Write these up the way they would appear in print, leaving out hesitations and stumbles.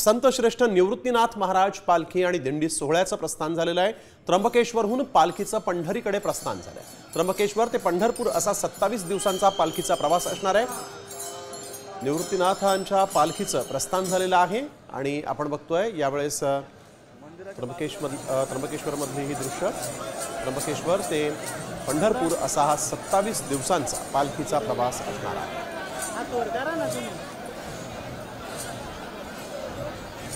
संत श्रेष्ठ निवृत्तीनाथ महाराज पालखी आणि दिंडी सोहळ्याचं प्रस्थान झालेलं आहे। त्र्यंबकेश्वरहून पालखीचं पंढरीकडे प्रस्थान झालंय। त्र्यंबकेश्वर ते पंढरपूर असा 27 दिवसांचा पालखीचा प्रवास असणार आहे। निवृत्तीनाथांच्या पालखीचं प्रस्थान झालेलं आहे आणि आपण बघतोय यावेळेस त्र्यंबकेश्वरमधली ही दृश्य। त्र्यंबकेश्वर ते पंढरपूर असा हा 27 दिवसांचा पालखीचा प्रवास असणार आहे।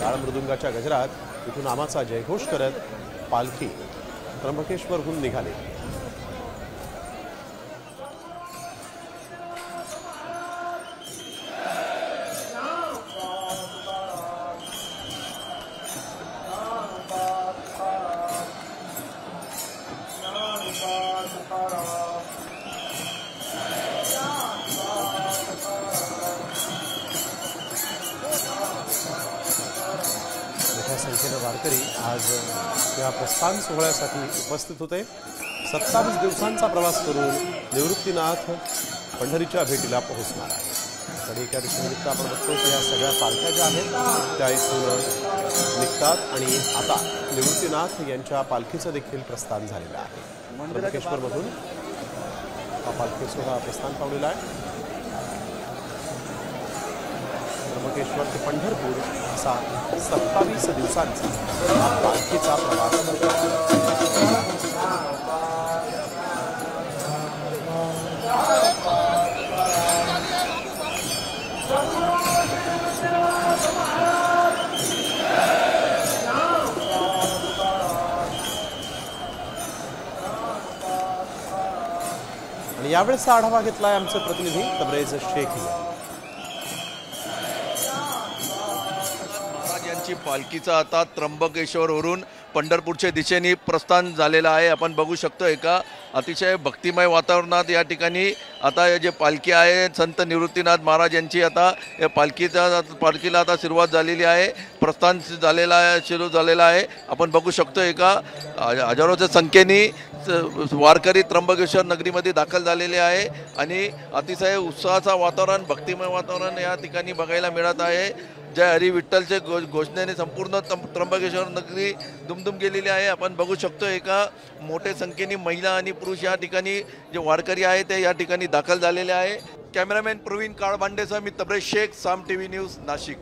टाळ मृदुंगाच्या गजरात इथून नामाचा जयघोष करत पालखी त्र्यंबकेश्वरहून निघाली। संख्येने वारकरी आज या प्रस्थान सोहळ्यासाठी उपस्थित होते। 27 दिवसांचा प्रवास करून निवृत्तीनाथ पंढरीच्या भेटीला पोहोचणार आहे। कधी एकादशी निमित्त आपण बघतो की या सगळ्या पालख्या ज्या आहेत त्या इथून निघतात आणि आता निवृत्तीनाथ यांच्या पालखीचं देखील प्रस्थान झालेलं आहे। त्र्यंबकेश्वरमधून हा पालखी सोहळा प्रस्थान पावलेला आहे। त्र्यंबकेश्वर ते पंढरपूर असा 27 दिवसांचा हा पालखीचा प्रवास आणि यावेळेचा आढावा घेतलाय आमचे प्रतिनिधी तबरेज शेख यांनी। पालखीचा आता त्र्यंबकेश्वरवरून पंढरपूरच्या दिशेने प्रस्थान झालेला आहे। आपण बघू शकतो एका अतिशय भक्तिमय वातावरणात या ठिकाणी आता जे पालखी आहे संत निवृत्तीनाथ महाराज यांची आता या पालखीला आता सुरुवात झालेली आहे। प्रस्थान झालेला आहे, सुरू झालेला आहे। आपण बघू शकतो एका हजारोच्या संख्येने वारकरी त्र्यंबकेश्वर नगरीमध्ये दाखल झालेले आहे आणि अतिशय उत्साहाचा वातावरण, भक्तिमय वातावरण या ठिकाणी बघायला मिळत आहे। जय हरी विठ्ठलचे घोषणेने संपूर्ण त्र्यंबकेश्वर नगरी दुमदुम गेलेली आहे। आपण बघू शकतो एका मोठ्या संख्येने महिला आणि पुरुष या ठिकाणी जे वारकरी आहेत ते या ठिकाणी दाखल झालेले आहे। कॅमेरामॅन प्रवीण काळभांडेसह मी तबरेज शेख, साम टीव्ही न्यूज, नाशिक।